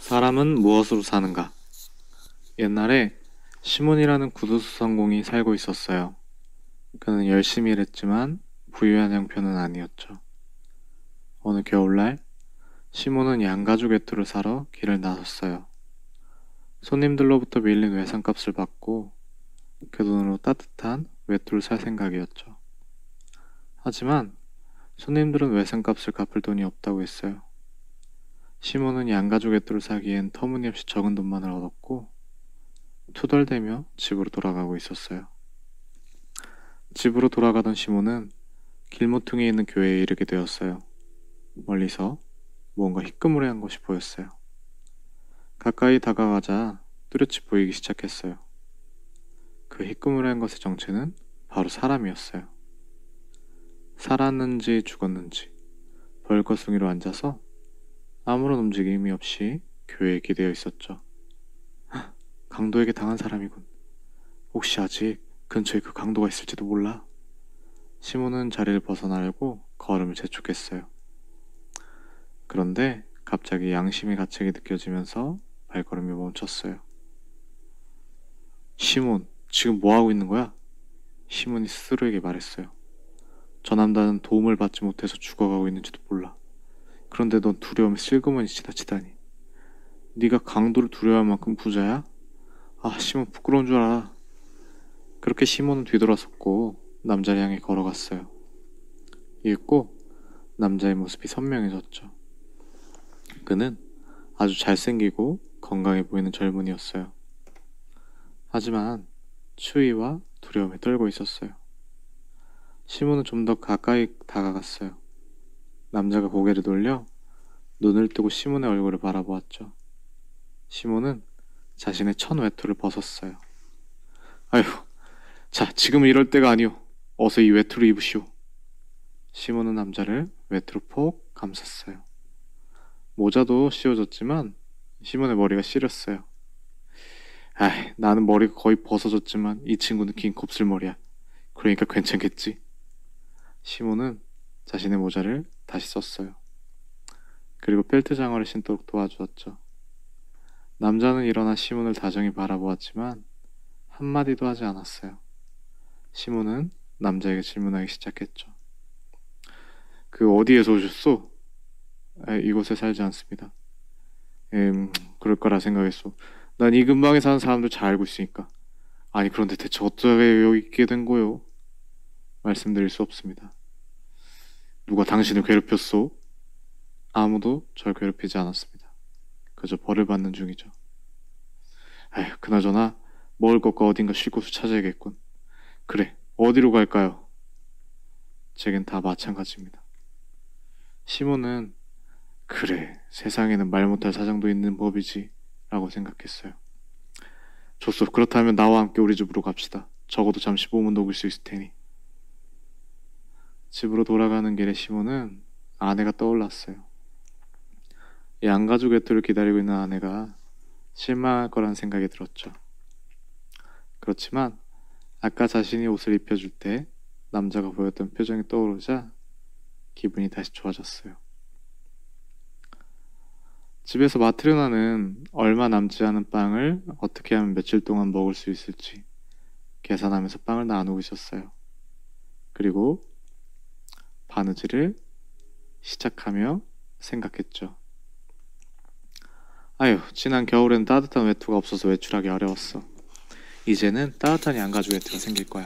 사람은 무엇으로 사는가? 옛날에 시몬이라는 구두수선공이 살고 있었어요. 그는 열심히 일했지만 부유한 형편은 아니었죠. 어느 겨울날 시몬은 양가죽 외투를 사러 길을 나섰어요. 손님들로부터 밀린 외상값을 받고 그 돈으로 따뜻한 외투를 살 생각이었죠. 하지만 손님들은 외상값을 갚을 돈이 없다고 했어요. 시몬은 양가죽 외투를 사기엔 터무니없이 적은 돈만을 얻었고 투덜대며 집으로 돌아가고 있었어요. 집으로 돌아가던 시몬은 길모퉁이에 있는 교회에 이르게 되었어요. 멀리서 무언가 희끄무레한 것이 보였어요. 가까이 다가가자 뚜렷이 보이기 시작했어요. 그 희끄무레한 것의 정체는 바로 사람이었어요. 살았는지 죽었는지 벌거숭이로 앉아서 아무런 움직임이 없이 교회에 기대어 있었죠. 강도에게 당한 사람이군. 혹시 아직 근처에 그 강도가 있을지도 몰라. 시몬은 자리를 벗어나려고 걸음을 재촉했어요. 그런데 갑자기 양심의 가책이 느껴지면서 발걸음이 멈췄어요. 시몬, 지금 뭐 하고 있는 거야? 시몬이 스스로에게 말했어요. 저 남자는 도움을 받지 못해서 죽어가고 있는지도 몰라. 그런데 넌 두려움에 슬그머니 지나치다니. 네가 강도를 두려워할 만큼 부자야? 아, 시몬 부끄러운 줄 알아. 그렇게 시몬은 뒤돌아섰고 남자를 향해 걸어갔어요. 읽고 남자의 모습이 선명해졌죠. 그는 아주 잘생기고 건강해 보이는 젊은이였어요. 하지만 추위와 두려움에 떨고 있었어요. 시몬은 좀 더 가까이 다가갔어요. 남자가 고개를 돌려 눈을 뜨고 시몬의 얼굴을 바라보았죠. 시몬은 자신의 천 외투를 벗었어요. 아휴, 자, 지금은 이럴 때가 아니오. 어서 이 외투를 입으시오. 시몬은 남자를 외투로 폭 감쌌어요. 모자도 씌워졌지만 시몬의 머리가 시렸어요. 아이, 나는 머리가 거의 벗어졌지만 이 친구는 긴 곱슬머리야. 그러니까 괜찮겠지. 시몬은 자신의 모자를 다시 썼어요. 그리고 벨트 장화를 신도록 도와주었죠. 남자는 일어나 시몬을 다정히 바라보았지만 한마디도 하지 않았어요. 시몬은 남자에게 질문하기 시작했죠. 그 어디에서 오셨소? 이곳에 살지 않습니다. 그럴 거라 생각했소. 난 이 근방에 사는 사람들 잘 알고 있으니까. 아니 그런데 대체 어떻게 여기 있게 된 거요? 말씀드릴 수 없습니다. 누가 당신을 괴롭혔소? 아무도 절 괴롭히지 않았습니다. 그저 벌을 받는 중이죠. 아휴, 그나저나 먹을 것과 어딘가 쉴 곳을 찾아야겠군. 그래, 어디로 갈까요? 제겐 다 마찬가지입니다. 시몬은 그래, 세상에는 말 못할 사정도 있는 법이지 라고 생각했어요. 좋소, 그렇다면 나와 함께 우리 집으로 갑시다. 적어도 잠시 몸은 녹일 수 있을 테니. 집으로 돌아가는 길에 시몬은 아내가 떠올랐어요. 양가죽 외투를 기다리고 있는 아내가 실망할 거란 생각이 들었죠. 그렇지만 아까 자신이 옷을 입혀줄 때 남자가 보였던 표정이 떠오르자 기분이 다시 좋아졌어요. 집에서 마트리오나는 얼마 남지 않은 빵을 어떻게 하면 며칠 동안 먹을 수 있을지 계산하면서 빵을 나누고 있었어요. 그리고 바느질을 시작하며 생각했죠. 아휴, 지난 겨울엔 따뜻한 외투가 없어서 외출하기 어려웠어. 이제는 따뜻한 양가죽 외투가 생길 거야.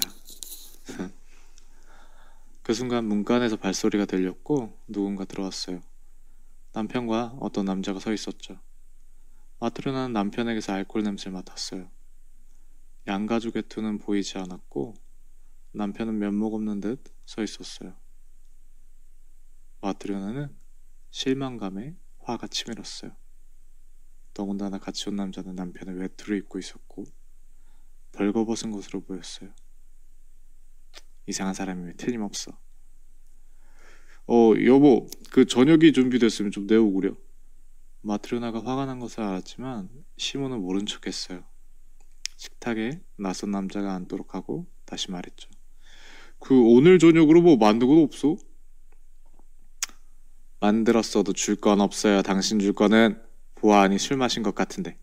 그 순간 문간에서 발소리가 들렸고 누군가 들어왔어요. 남편과 어떤 남자가 서 있었죠. 마트리오나는 남편에게서 알코올 냄새를 맡았어요. 양가죽 외투는 보이지 않았고 남편은 면목 없는 듯 서 있었어요. 마트리오나는 실망감에 화가 치밀었어요. 더군다나 같이 온 남자는 남편의 외투를 입고 있었고 벌거벗은 것으로 보였어요. 이상한 사람이면 틀림없어. 여보, 그 저녁이 준비됐으면 좀 내오구려. 마트리오나가 화가 난 것을 알았지만 시몬은 모른 척했어요. 식탁에 낯선 남자가 앉도록 하고 다시 말했죠. 그 오늘 저녁으로 뭐 만든 건 없어? 만들었어도 줄 건 없어요. 당신 줄 거는. 보아하니 술 마신 것 같은데.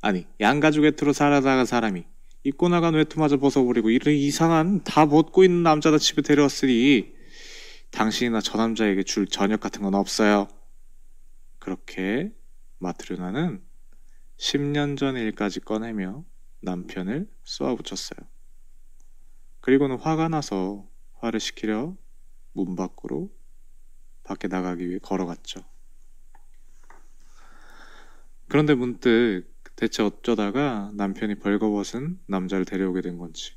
아니, 양가죽 외투로 살아다가 사람이 입고 나간 외투마저 벗어버리고 이런 이상한 다 벗고 있는 남자다 집에 데려왔으니 당신이나 저 남자에게 줄 저녁 같은 건 없어요. 그렇게 마트르나는 10년 전 일까지 꺼내며 남편을 쏘아붙였어요. 그리고는 화가 나서 화를 식히려 문 밖으로 밖에 나가기 위해 걸어갔죠. 그런데 문득 대체 어쩌다가 남편이 벌거벗은 남자를 데려오게 된 건지,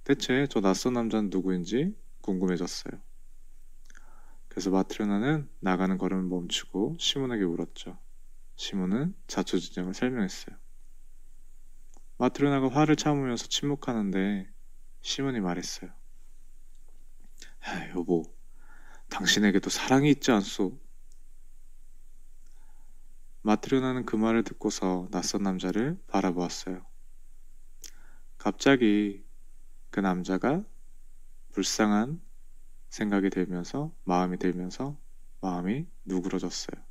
대체 저 낯선 남자는 누구인지 궁금해졌어요. 그래서 마트르나는 나가는 걸음을 멈추고 시몬에게 물었죠. 시몬은 자초지종을 설명했어요. 마트르나가 화를 참으면서 침묵하는데 시몬이 말했어요. 여보, 당신에게도 사랑이 있지 않소? 마트르나는 그 말을 듣고서 낯선 남자를 바라보았어요. 갑자기 그 남자가 불쌍한 생각이 들면서 마음이 누그러졌어요.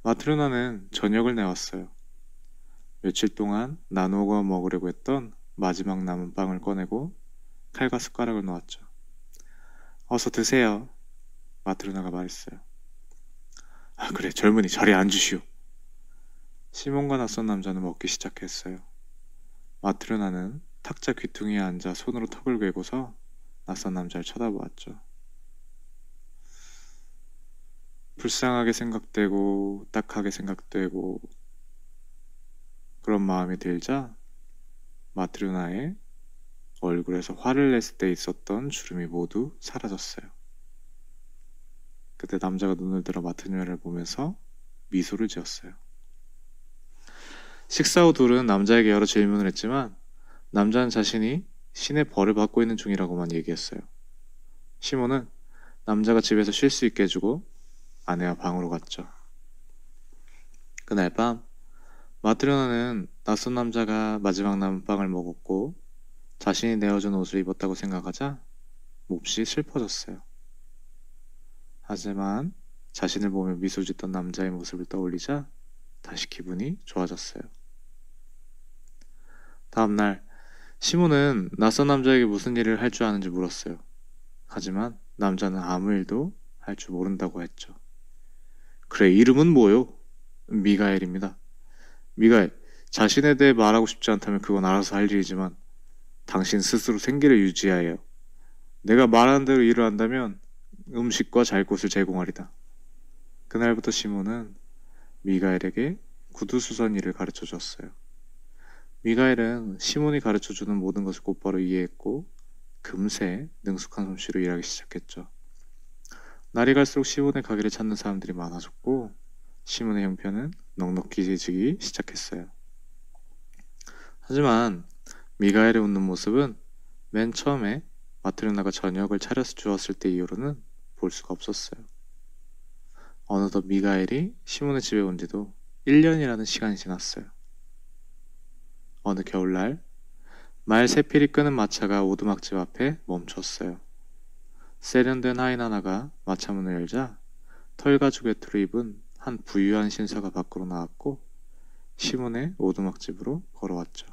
마트르나는 저녁을 내왔어요. 며칠 동안 나누어 먹으려고 했던 마지막 남은 빵을 꺼내고 칼과 숟가락을 놓았죠. 어서 드세요. 마트르나가 말했어요. 그래, 젊은이 자리에 앉으시오. 시몬과 낯선 남자는 먹기 시작했어요. 마트르나는 탁자 귀퉁이에 앉아 손으로 턱을 괴고서 낯선 남자를 쳐다보았죠. 불쌍하게 생각되고 딱하게 생각되고 그런 마음이 들자 마트르나의 얼굴에서 화를 냈을 때 있었던 주름이 모두 사라졌어요. 그때 남자가 눈을 들어 마트르나를 보면서 미소를 지었어요. 식사 후 둘은 남자에게 여러 질문을 했지만 남자는 자신이 신의 벌을 받고 있는 중이라고만 얘기했어요. 시몬은 남자가 집에서 쉴 수 있게 해주고 아내와 방으로 갔죠. 그날 밤 마트르나는 낯선 남자가 마지막 남은 빵을 먹었고 자신이 내어준 옷을 입었다고 생각하자 몹시 슬퍼졌어요. 하지만 자신을 보며 미소 짓던 남자의 모습을 떠올리자 다시 기분이 좋아졌어요. 다음날 시몬은 낯선 남자에게 무슨 일을 할 줄 아는지 물었어요. 하지만 남자는 아무 일도 할 줄 모른다고 했죠. 그래, 이름은 뭐요? 미가엘입니다. 미가엘, 자신에 대해 말하고 싶지 않다면 그건 알아서 할 일이지만 당신 스스로 생기를 유지하여 내가 말하는 대로 일을 한다면 음식과 잘 곳을 제공하리다. 그날부터 시몬은 미가엘에게 구두수선 일을 가르쳐 줬어요. 미가엘은 시몬이 가르쳐주는 모든 것을 곧바로 이해했고 금세 능숙한 솜씨로 일하기 시작했죠. 날이 갈수록 시몬의 가게를 찾는 사람들이 많아졌고 시몬의 형편은 넉넉히 지기 시작했어요. 하지만 미가엘의 웃는 모습은 맨 처음에 마트르나가 저녁을 차려서 주었을 때 이후로는 볼 수가 없었어요. 어느덧 미가엘이 시몬의 집에 온 지도 1년이라는 시간이 지났어요. 어느 겨울날 말 세필이 끄는 마차가 오두막집 앞에 멈췄어요. 세련된 하인 하나가 마차 문을 열자 털가죽 외투를 입은 한 부유한 신사가 밖으로 나왔고 시몬의 오두막집으로 걸어왔죠.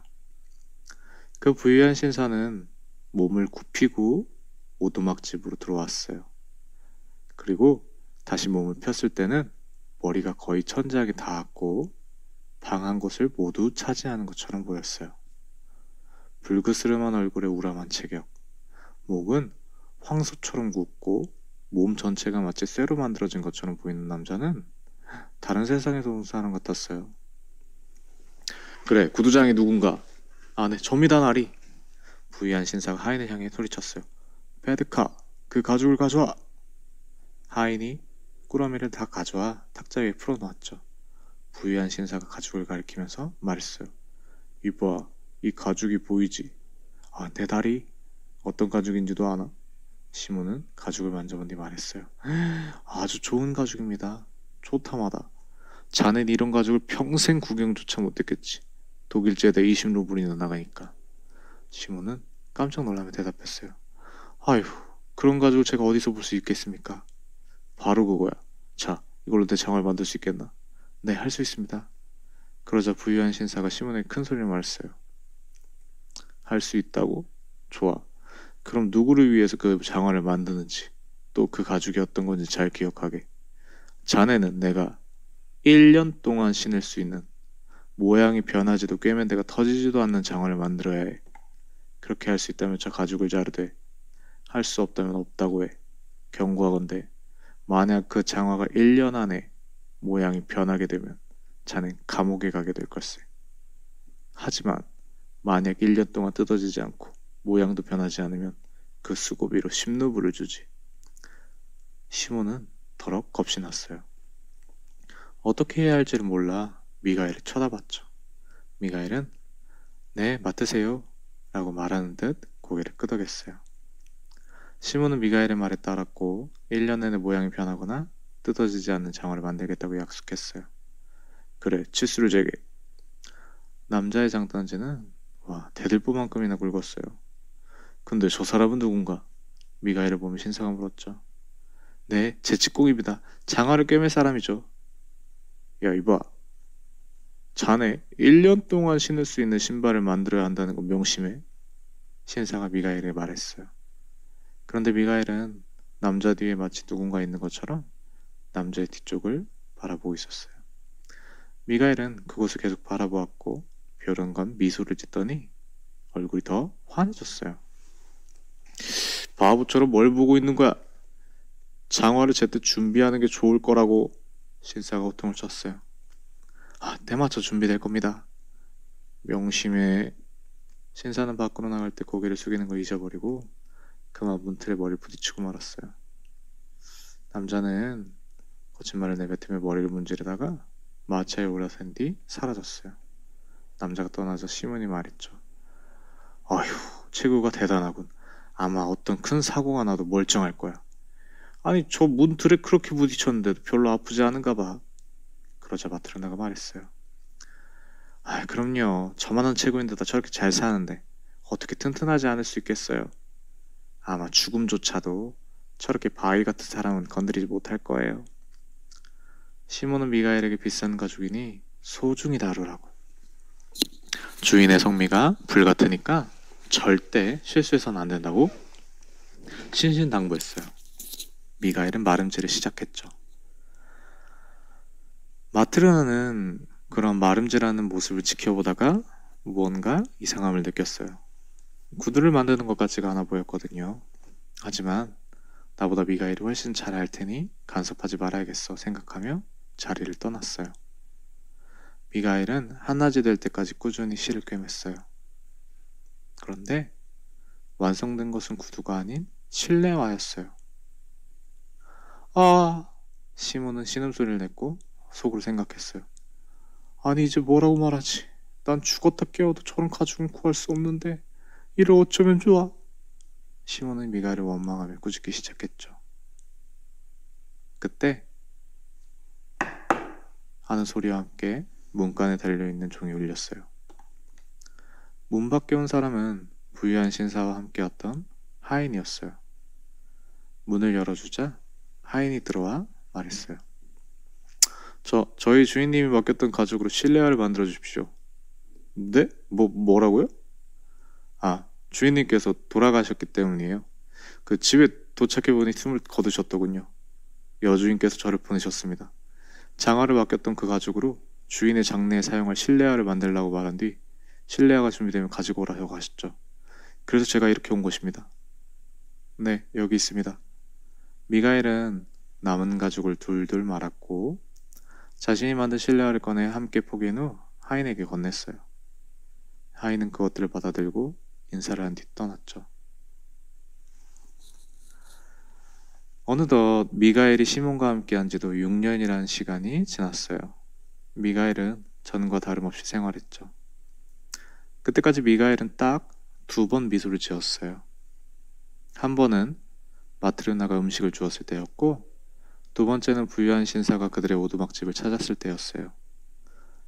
그 부유한 신사는 몸을 굽히고 오두막집으로 들어왔어요. 그리고 다시 몸을 폈을 때는 머리가 거의 천장에 닿았고 방 한 곳을 모두 차지하는 것처럼 보였어요. 불그스름한 얼굴에 우람한 체격, 목은 황소처럼 굽고 몸 전체가 마치 쇠로 만들어진 것처럼 보이는 남자는 다른 세상에서 온 사람 같았어요. 그래, 구두장이 누군가? 네, 접니다 나리. 부유한 신사가 하인을 향해 소리쳤어요. 베드카, 그 가죽을 가져와. 하인이 꾸러미를 다 가져와 탁자 위에 풀어놓았죠. 부유한 신사가 가죽을 가리키면서 말했어요. 이봐, 이 가죽이 보이지? 내 다리 어떤 가죽인지도 아나? 시몬은 가죽을 만져본 뒤 말했어요. 아주 좋은 가죽입니다. 좋다마다. 자넨 이런 가죽을 평생 구경조차 못했겠지. 독일제에다 20루블이나 나가니까. 시몬은 깜짝 놀라며 대답했어요. 아휴, 그런 가죽을 제가 어디서 볼 수 있겠습니까? 바로 그거야. 자, 이걸로 내 장을 만들 수 있겠나? 네, 할 수 있습니다. 그러자 부유한 신사가 시몬에게 큰 소리로 말했어요. 할 수 있다고? 좋아. 그럼 누구를 위해서 그 장화를 만드는지, 또 그 가죽이 어떤 건지 잘 기억하게. 자네는 내가 1년 동안 신을 수 있는, 모양이 변하지도 꿰맨데가 터지지도 않는 장화를 만들어야 해. 그렇게 할 수 있다면 저 가죽을 자르되, 할 수 없다면 없다고 해. 경고하건대 만약 그 장화가 1년 안에 모양이 변하게 되면 자넨 감옥에 가게 될 걸세. 하지만 만약 1년 동안 뜯어지지 않고 모양도 변하지 않으면 그 수고비로 10루블을 주지. 시몬은 더럭 겁이 났어요. 어떻게 해야 할지를 몰라 미가엘을 쳐다봤죠. 미가엘은 네, 맡으세요 라고 말하는 듯 고개를 끄덕였어요. 시몬은 미가엘의 말에 따랐고 1년 내내 모양이 변하거나 뜯어지지 않는 장화를 만들겠다고 약속했어요. 그래, 치수를 재게. 남자의 장단지는 대들보만큼이나 굵었어요. 근데 저 사람은 누군가? 미가엘을 보며 신사가 물었죠. 네, 제 직공입니다. 장화를 꿰맬 사람이죠. 야, 이봐. 자네 1년 동안 신을 수 있는 신발을 만들어야 한다는 건 명심해. 신사가 미가엘에게 말했어요. 그런데 미가엘은 남자 뒤에 마치 누군가 있는 것처럼 남자의 뒤쪽을 바라보고 있었어요. 미가엘은 그곳을 계속 바라보았고 별은건 미소를 짓더니 얼굴이 더 환해졌어요. 바보처럼 뭘 보고 있는 거야? 장화를 제때 준비하는 게 좋을 거라고. 신사가 호통을 쳤어요. 때맞춰 준비될 겁니다. 명심해. 신사는 밖으로 나갈 때 고개를 숙이는 걸 잊어버리고 그만 문틀에 머리를 부딪히고 말았어요. 남자는 거짓말을 내뱉으며 머리를 문지르다가 마차에 올라선 뒤 사라졌어요. 남자가 떠나자 시몬이 말했죠. 아휴, 체구가 대단하군. 아마 어떤 큰 사고가 나도 멀쩡할 거야. 아니, 저 문틀에 그렇게 부딪혔는데도 별로 아프지 않은가 봐. 그러자 마트르나가 말했어요. 그럼요. 저만한 체구인데다 저렇게 잘 사는데 어떻게 튼튼하지 않을 수 있겠어요. 아마 죽음조차도 저렇게 바위 같은 사람은 건드리지 못할 거예요. 시몬은 미가엘에게 비싼 가죽이니 소중히 다루라고. 주인의 성미가 불같으니까 절대 실수해서는 안 된다고 신신당부했어요. 미가엘은 마름질을 시작했죠. 마트르나는 그런 마름질하는 모습을 지켜보다가 무언가 이상함을 느꼈어요. 구두를 만드는 것 같지가 않아 보였거든요. 하지만 나보다 미가엘이 훨씬 잘 알 테니 간섭하지 말아야겠어 생각하며 자리를 떠났어요. 미가엘은 한낮이 될 때까지 꾸준히 실을 꿰맸어요. 그런데 완성된 것은 구두가 아닌 실내화였어요. 시몬은 신음소리를 냈고 속으로 생각했어요. 아니, 이제 뭐라고 말하지? 난 죽었다 깨어도 저런 가죽은 구할 수 없는데 이를 어쩌면 좋아? 시몬은 미가엘을 원망하며 꾸짖기 시작했죠. 그때 하는 소리와 함께 문간에 달려있는 종이 울렸어요. 문 밖에 온 사람은 부유한 신사와 함께 왔던 하인이었어요. 문을 열어주자 하인이 들어와 말했어요. 저희 주인님이 맡겼던 가죽으로 실내화를 만들어 주십시오. 네? 뭐라고요? 주인님께서 돌아가셨기 때문이에요. 그 집에 도착해보니 숨을 거두셨더군요. 여주인께서 저를 보내셨습니다. 장화를 맡겼던 그 가죽으로 주인의 장래에 사용할 실내화를 만들라고 말한 뒤 실내화가 준비되면 가지고 오라고 하셨죠. 그래서 제가 이렇게 온 것입니다. 네, 여기 있습니다. 미가엘은 남은 가죽을 둘둘 말았고 자신이 만든 실내화를 꺼내 함께 포개인 후 하인에게 건넸어요. 하인은 그것들을 받아들고 인사를 한 뒤 떠났죠. 어느덧 미가엘이 시몬과 함께한 지도 6년이라는 시간이 지났어요. 미가엘은 전과 다름없이 생활했죠. 그때까지 미가엘은 딱 2번 미소를 지었어요. 한 번은 마트르나가 음식을 주었을 때였고 2번째는 부유한 신사가 그들의 오두막집을 찾았을 때였어요.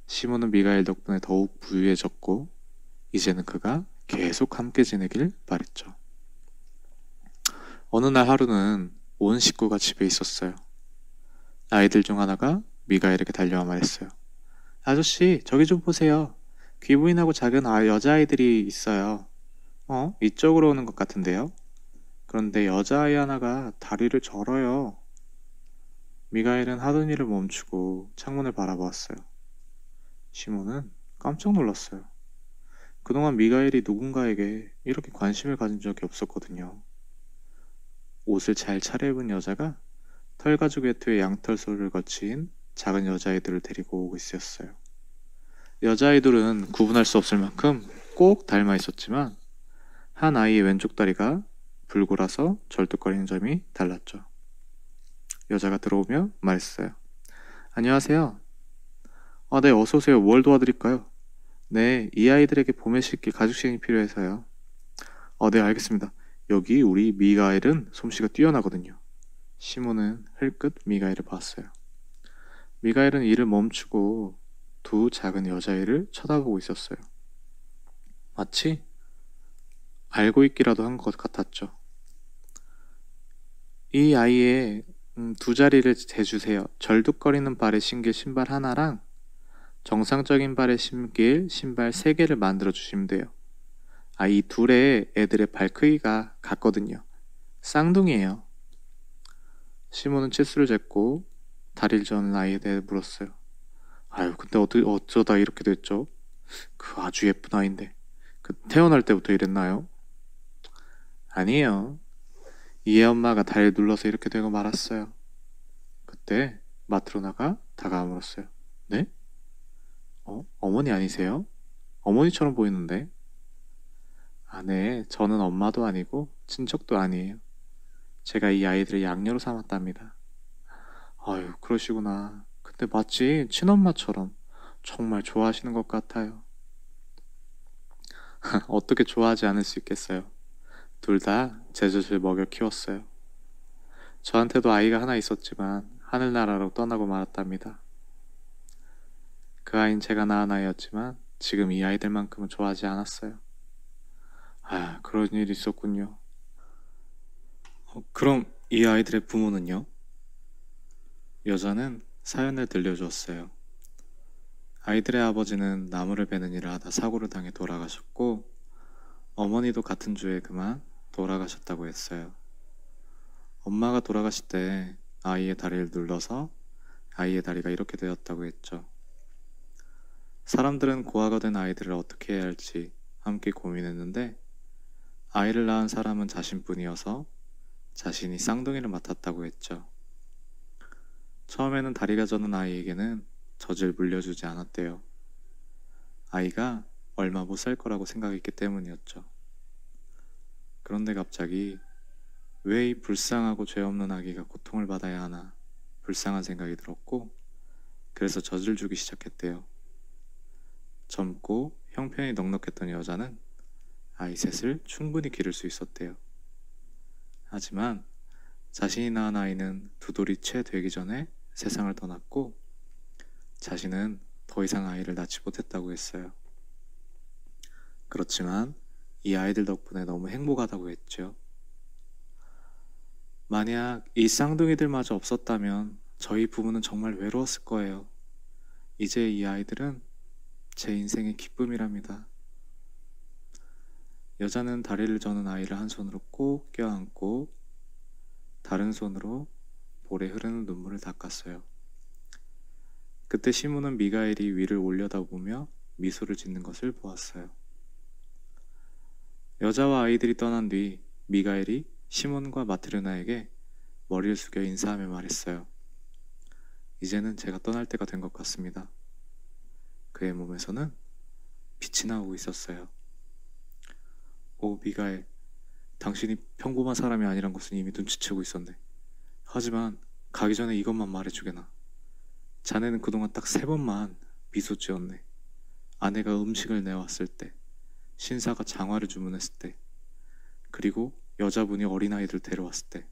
시몬은 미가엘 덕분에 더욱 부유해졌고 이제는 그가 계속 함께 지내길 바랬죠. 어느 날 하루는 온 식구가 집에 있었어요. 아이들 중 하나가 미가엘에게 달려와 말했어요. 아저씨, 저기 좀 보세요. 귀부인하고 작은 여자아이들이 있어요. 이쪽으로 오는 것 같은데요? 그런데 여자아이 하나가 다리를 절어요. 미가엘은 하던 일을 멈추고 창문을 바라보았어요. 시몬은 깜짝 놀랐어요. 그동안 미가엘이 누군가에게 이렇게 관심을 가진 적이 없었거든요. 옷을 잘 차려입은 여자가 털가죽 외투에 양털소를 거친 작은 여자아이들을 데리고 오고 있었어요. 여자아이들은 구분할 수 없을 만큼 꼭 닮아 있었지만 한 아이의 왼쪽 다리가 불골아서 절뚝거리는 점이 달랐죠. 여자가 들어오며 말했어요. 안녕하세요. 네, 어서 오세요. 뭘 도와드릴까요? 네, 이 아이들에게 봄에 씻길 가죽신이 필요해서요. 네, 알겠습니다. 여기 우리 미가엘은 솜씨가 뛰어나거든요. 시몬은 흘끗 미가엘을 봤어요. 미가엘은 일을 멈추고 두 작은 여자애를 쳐다보고 있었어요. 마치 알고 있기라도 한 것 같았죠. 이 아이의 두 자리를 재주세요. 절뚝거리는 발에 신길 신발 하나랑 정상적인 발에 신길 신발 3개를 만들어 주시면 돼요. 이 둘의 애들의 발 크기가 같거든요. 쌍둥이에요. 시몬은 치수를 쟀고 다리를 저는 아이에 대해 물었어요. 근데 어쩌다 이렇게 됐죠? 그 아주 예쁜 아이인데. 태어날 때부터 이랬나요? 아니에요. 이애 엄마가 다리를 눌러서 이렇게 되고 말았어요. 그때 마트로나가 다가와 물었어요. 네? 어머니 아니세요? 어머니처럼 보이는데? 네. 저는 엄마도 아니고 친척도 아니에요. 제가 이 아이들을 양녀로 삼았답니다. 그러시구나. 근데 마치 친엄마처럼 정말 좋아하시는 것 같아요. 어떻게 좋아하지 않을 수 있겠어요. 둘 다 제 젖을 먹여 키웠어요. 저한테도 아이가 하나 있었지만 하늘나라로 떠나고 말았답니다. 그 아이는 제가 낳은 아이였지만 지금 이 아이들만큼은 좋아하지 않았어요. 그런 일이 있었군요. 그럼 이 아이들의 부모는요? 여자는 사연을 들려주었어요. 아이들의 아버지는 나무를 베는 일을 하다 사고를 당해 돌아가셨고 어머니도 같은 주에 그만 돌아가셨다고 했어요. 엄마가 돌아가실 때 아이의 다리를 눌러서 아이의 다리가 이렇게 되었다고 했죠. 사람들은 고아가 된 아이들을 어떻게 해야 할지 함께 고민했는데 아이를 낳은 사람은 자신뿐이어서 자신이 쌍둥이를 맡았다고 했죠. 처음에는 다리가 저는 아이에게는 젖을 물려주지 않았대요. 아이가 얼마 못 살 거라고 생각했기 때문이었죠. 그런데 갑자기 왜 이 불쌍하고 죄 없는 아기가 고통을 받아야 하나 불쌍한 생각이 들었고 그래서 젖을 주기 시작했대요. 젊고 형편이 넉넉했던 여자는 아이 셋을 충분히 기를 수 있었대요. 하지만 자신이 낳은 아이는 두 돌이 채 되기 전에 세상을 떠났고 자신은 더 이상 아이를 낳지 못했다고 했어요. 그렇지만 이 아이들 덕분에 너무 행복하다고 했죠. 만약 이 쌍둥이들마저 없었다면 저희 부부는 정말 외로웠을 거예요. 이제 이 아이들은 제 인생의 기쁨이랍니다. 여자는 다리를 저는 아이를 한 손으로 꼭 껴안고 다른 손으로 볼에 흐르는 눈물을 닦았어요. 그때 시몬은 미가엘이 위를 올려다보며 미소를 짓는 것을 보았어요. 여자와 아이들이 떠난 뒤 미가엘이 시몬과 마트르나에게 머리를 숙여 인사하며 말했어요. 이제는 제가 떠날 때가 된 것 같습니다. 그의 몸에서는 빛이 나오고 있었어요. 오, 미가엘, 당신이 평범한 사람이 아니란 것은 이미 눈치채고 있었네. 하지만 가기 전에 이것만 말해주게나. 자네는 그동안 딱 3번만 미소 지었네. 아내가 음식을 내왔을 때, 신사가 장화를 주문했을 때, 그리고 여자분이 어린아이들 데려왔을 때.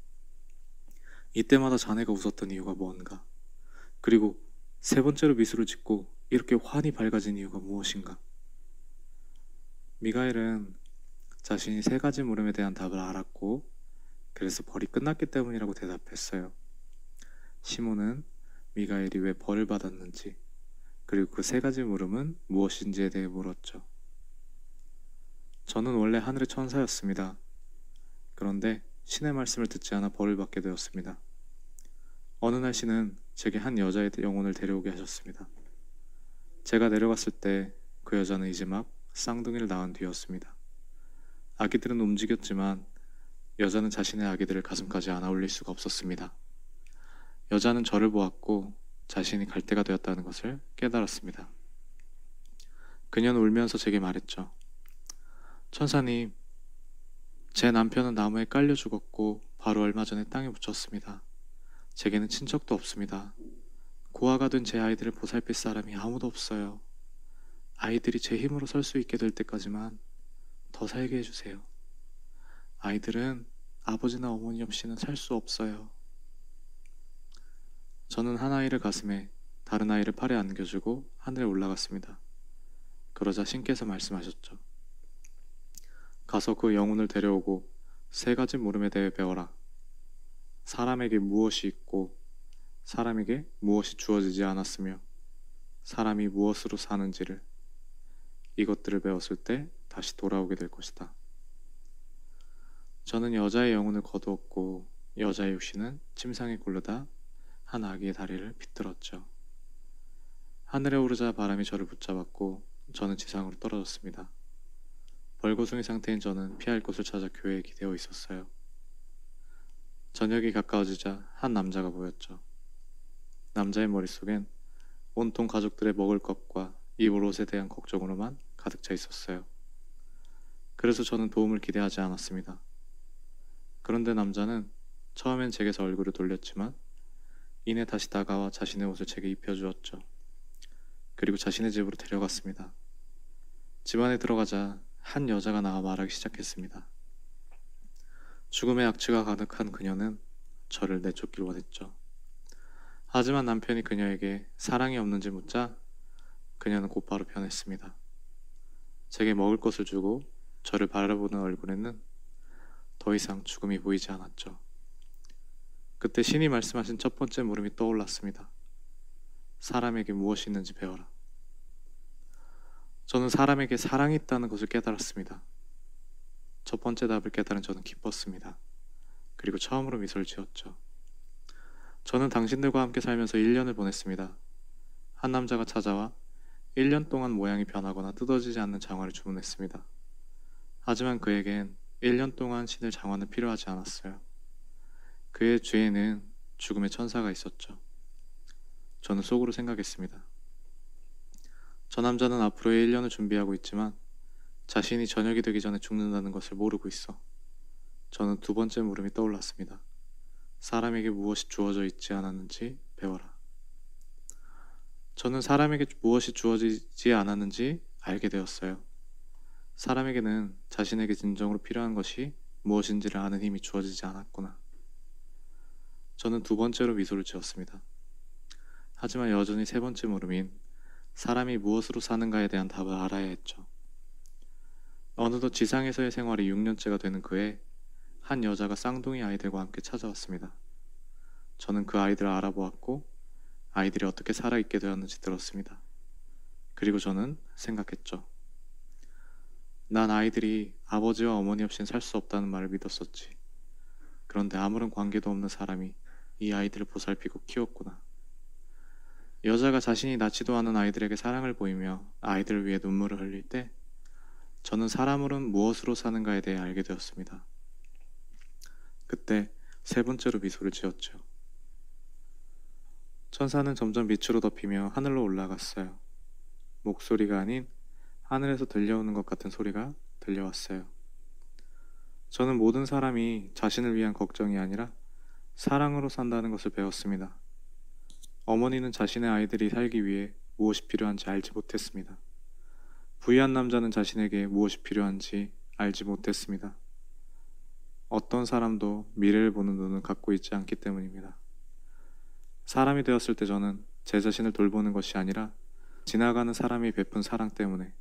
이때마다 자네가 웃었던 이유가 뭔가? 그리고 3번째로 미소를 짓고 이렇게 환히 밝아진 이유가 무엇인가? 미가엘은 자신이 3가지 물음에 대한 답을 알았고 그래서 벌이 끝났기 때문이라고 대답했어요. 시몬은 미가엘이 왜 벌을 받았는지, 그리고 그 세 가지 물음은 무엇인지에 대해 물었죠. 저는 원래 하늘의 천사였습니다. 그런데 신의 말씀을 듣지 않아 벌을 받게 되었습니다. 어느 날 신은 제게 한 여자의 영혼을 데려오게 하셨습니다. 제가 내려갔을 때 그 여자는 이제 막 쌍둥이를 낳은 뒤였습니다. 아기들은 움직였지만 여자는 자신의 아기들을 가슴까지 안아 올릴 수가 없었습니다. 여자는 저를 보았고 자신이 갈 때가 되었다는 것을 깨달았습니다. 그녀는 울면서 제게 말했죠. 천사님, 제 남편은 나무에 깔려 죽었고 바로 얼마 전에 땅에 묻혔습니다. 제게는 친척도 없습니다. 고아가 된 제 아이들을 보살필 사람이 아무도 없어요. 아이들이 제 힘으로 설 수 있게 될 때까지만 더 살게 해주세요. 아이들은 아버지나 어머니 없이는 살 수 없어요. 저는 한 아이를 가슴에, 다른 아이를 팔에 안겨주고 하늘에 올라갔습니다. 그러자 신께서 말씀하셨죠. 가서 그 영혼을 데려오고 세 가지 물음에 대해 배워라. 사람에게 무엇이 있고 사람에게 무엇이 주어지지 않았으며 사람이 무엇으로 사는지를, 이것들을 배웠을 때 다시 돌아오게 될 것이다. 저는 여자의 영혼을 거두었고 여자의 육신은 침상에 굴러다 한 아기의 다리를 비틀었죠. 하늘에 오르자 바람이 저를 붙잡았고 저는 지상으로 떨어졌습니다. 벌거숭이 상태인 저는 피할 곳을 찾아 교회에 기대어 있었어요. 저녁이 가까워지자 한 남자가 보였죠. 남자의 머릿속엔 온통 가족들의 먹을 것과 입을 옷에 대한 걱정으로만 가득 차 있었어요. 그래서 저는 도움을 기대하지 않았습니다. 그런데 남자는 처음엔 제게서 얼굴을 돌렸지만 이내 다시 다가와 자신의 옷을 제게 입혀주었죠. 그리고 자신의 집으로 데려갔습니다. 집 안에 들어가자 한 여자가 나와 말하기 시작했습니다. 죽음의 악취가 가득한 그녀는 저를 내쫓길 원했죠. 하지만 남편이 그녀에게 사랑이 없는지 묻자 그녀는 곧바로 변했습니다. 제게 먹을 것을 주고 저를 바라보는 얼굴에는 더 이상 죽음이 보이지 않았죠. 그때 신이 말씀하신 첫 번째 물음이 떠올랐습니다. 사람에게 무엇이 있는지 배워라. 저는 사람에게 사랑이 있다는 것을 깨달았습니다. 첫 번째 답을 깨달은 저는 기뻤습니다. 그리고 처음으로 미소를 지었죠. 저는 당신들과 함께 살면서 1년을 보냈습니다. 한 남자가 찾아와 1년 동안 모양이 변하거나 뜯어지지 않는 장화를 주문했습니다. 하지만 그에겐 1년 동안 신을 장화는 필요하지 않았어요. 그의 뒤에는 죽음의 천사가 있었죠. 저는 속으로 생각했습니다. 저 남자는 앞으로의 1년을 준비하고 있지만 자신이 저녁이 되기 전에 죽는다는 것을 모르고 있어. 저는 두 번째 물음이 떠올랐습니다. 사람에게 무엇이 주어져 있지 않았는지 배워라. 저는 사람에게 무엇이 주어지지 않았는지 알게 되었어요. 사람에게는 자신에게 진정으로 필요한 것이 무엇인지를 아는 힘이 주어지지 않았구나. 저는 두 번째로 미소를 지었습니다. 하지만 여전히 세 번째 물음인 사람이 무엇으로 사는가에 대한 답을 알아야 했죠. 어느덧 지상에서의 생활이 6년째가 되는 그해 한 여자가 쌍둥이 아이들과 함께 찾아왔습니다. 저는 그 아이들을 알아보았고 아이들이 어떻게 살아있게 되었는지 들었습니다. 그리고 저는 생각했죠. 난 아이들이 아버지와 어머니 없이는 살 수 없다는 말을 믿었었지. 그런데 아무런 관계도 없는 사람이 이 아이들을 보살피고 키웠구나. 여자가 자신이 낳지도 않은 아이들에게 사랑을 보이며 아이들을 위해 눈물을 흘릴 때 저는 사람으로는 무엇으로 사는가에 대해 알게 되었습니다. 그때 세 번째로 미소를 지었죠. 천사는 점점 빛으로 덮이며 하늘로 올라갔어요. 목소리가 아닌 하늘에서 들려오는 것 같은 소리가 들려왔어요. 저는 모든 사람이 자신을 위한 걱정이 아니라 사랑으로 산다는 것을 배웠습니다. 어머니는 자신의 아이들이 살기 위해 무엇이 필요한지 알지 못했습니다. 부유한 남자는 자신에게 무엇이 필요한지 알지 못했습니다. 어떤 사람도 미래를 보는 눈을 갖고 있지 않기 때문입니다. 사람이 되었을 때 저는 제 자신을 돌보는 것이 아니라 지나가는 사람이 베푼 사랑 때문에,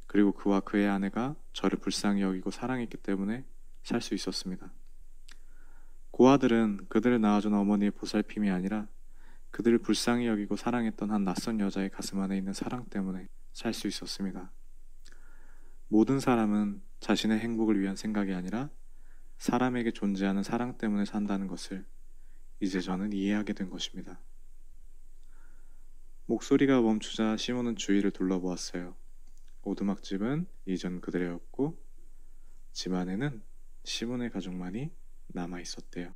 그리고 그와 그의 아내가 저를 불쌍히 여기고 사랑했기 때문에 살 수 있었습니다. 고아들은 그들을 낳아준 어머니의 보살핌이 아니라 그들을 불쌍히 여기고 사랑했던 한 낯선 여자의 가슴 안에 있는 사랑 때문에 살 수 있었습니다. 모든 사람은 자신의 행복을 위한 생각이 아니라 사람에게 존재하는 사랑 때문에 산다는 것을 이제 저는 이해하게 된 것입니다. 목소리가 멈추자 시몬은 주위를 둘러보았어요. 오두막집은 이전 그대로였고 집 안에는 시몬의 가족만이 남아 있었대요.